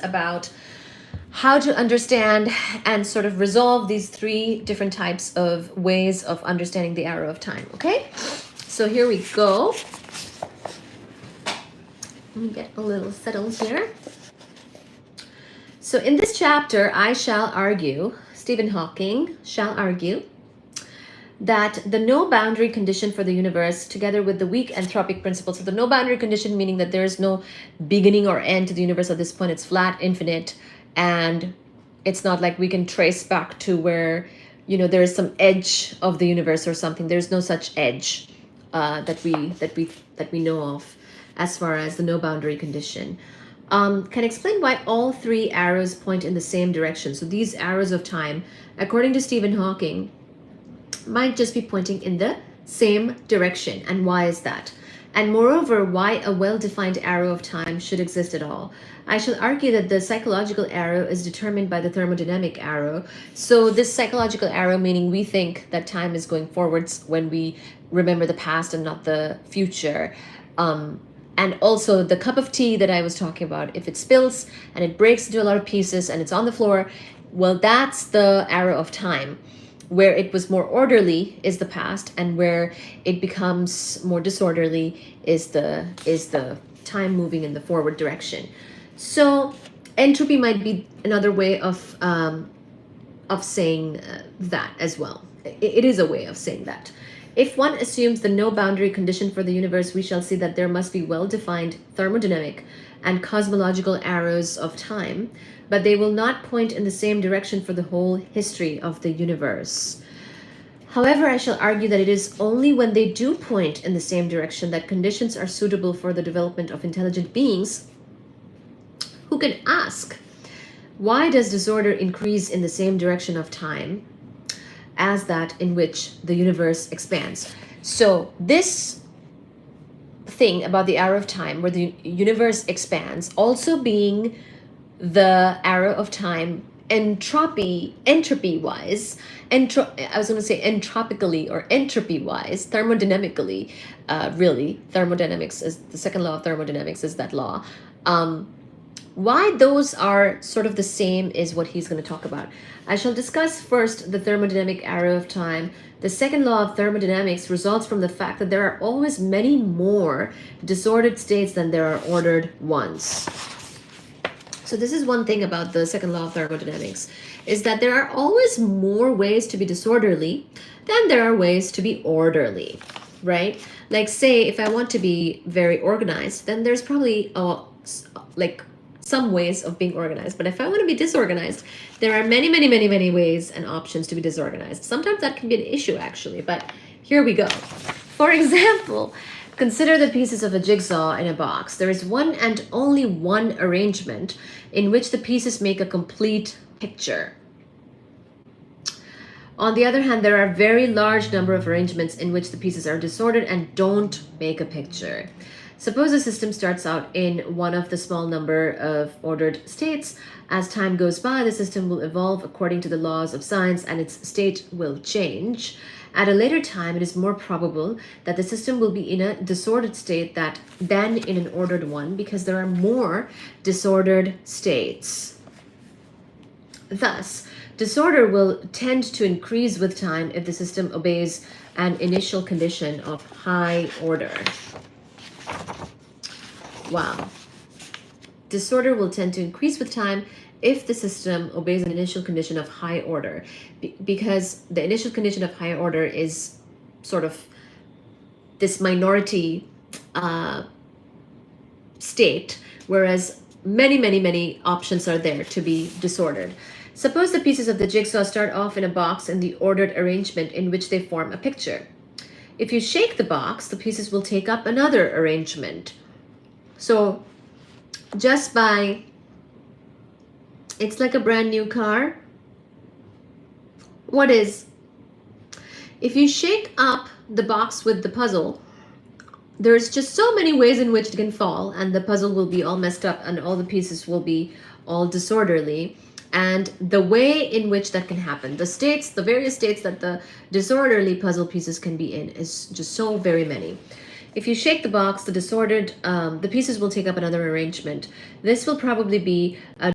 about how to understand and sort of resolve these three different types of ways of understanding the arrow of time. Okay, so here we go. Let me get a little settled here. So in this chapter, I shall argue, Stephen Hawking shall argue, that the no boundary condition for the universe, together with the weak anthropic principle, so the no boundary condition meaning that there is no beginning or end to the universe at this point, it's flat, infinite, and it's not like we can trace back to where, you know, there is some edge of the universe or something. There's no such edge that we know of as far as the no boundary condition. Can explain why all three arrows point in the same direction. So these arrows of time, according to Stephen Hawking, might just be pointing in the same direction. And why is that? And moreover, why a well-defined arrow of time should exist at all. I shall argue that the psychological arrow is determined by the thermodynamic arrow. So this psychological arrow, meaning we think that time is going forwards when we remember the past and not the future. And also the cup of tea that I was talking about, if it spills and it breaks into a lot of pieces and it's on the floor, well, that's the arrow of time. Where it was more orderly is the past, and where it becomes more disorderly is the time moving in the forward direction. So entropy might be another way of saying that as well. It is a way of saying that. If one assumes the no boundary condition for the universe, we shall see that there must be well-defined thermodynamic and cosmological arrows of time, but they will not point in the same direction for the whole history of the universe. However, I shall argue that it is only when they do point in the same direction that conditions are suitable for the development of intelligent beings who can ask, why does disorder increase in the same direction of time as that in which the universe expands? So this thing about the arrow of time, where the universe expands, also being the arrow of time entropy wise, I was going to say entropically or entropy wise, thermodynamically, really thermodynamics is the second law of thermodynamics, is that law. Why those are sort of the same is what he's going to talk about. I shall discuss first the thermodynamic arrow of time. The second law of thermodynamics results from the fact that there are always many more disordered states than there are ordered ones. So this is one thing about the second law of thermodynamics, is that there are always more ways to be disorderly than there are ways to be orderly, right? Like say, if I want to be very organized, then there's probably like some ways of being organized. But if I want to be disorganized, there are many, many, many, many ways and options to be disorganized. Sometimes that can be an issue actually, but here we go. For example, consider the pieces of a jigsaw in a box. There is one and only one arrangement in which the pieces make a complete picture. On the other hand, there are a very large number of arrangements in which the pieces are disordered and don't make a picture. Suppose a system starts out in one of the small number of ordered states. As time goes by, the system will evolve according to the laws of science and its state will change. At a later time, it is more probable that the system will be in a disordered state than in an ordered one, because there are more disordered states. Thus, disorder will tend to increase with time if the system obeys an initial condition of high order. Wow. Disorder will tend to increase with time if the system obeys an initial condition of high order, because the initial condition of high order is sort of this minority state, whereas many, many, many options are there to be disordered. Suppose the pieces of the jigsaw start off in a box in the ordered arrangement in which they form a picture. If you shake the box, the pieces will take up another arrangement. So just by, it's like a brand new car. What is? If you shake up the box with the puzzle, there's just so many ways in which it can fall, and the puzzle will be all messed up and all the pieces will be all disorderly. And the way in which that can happen, the various states that the disorderly puzzle pieces can be in is just so very many. If you shake the box, the pieces will take up another arrangement. This will probably be a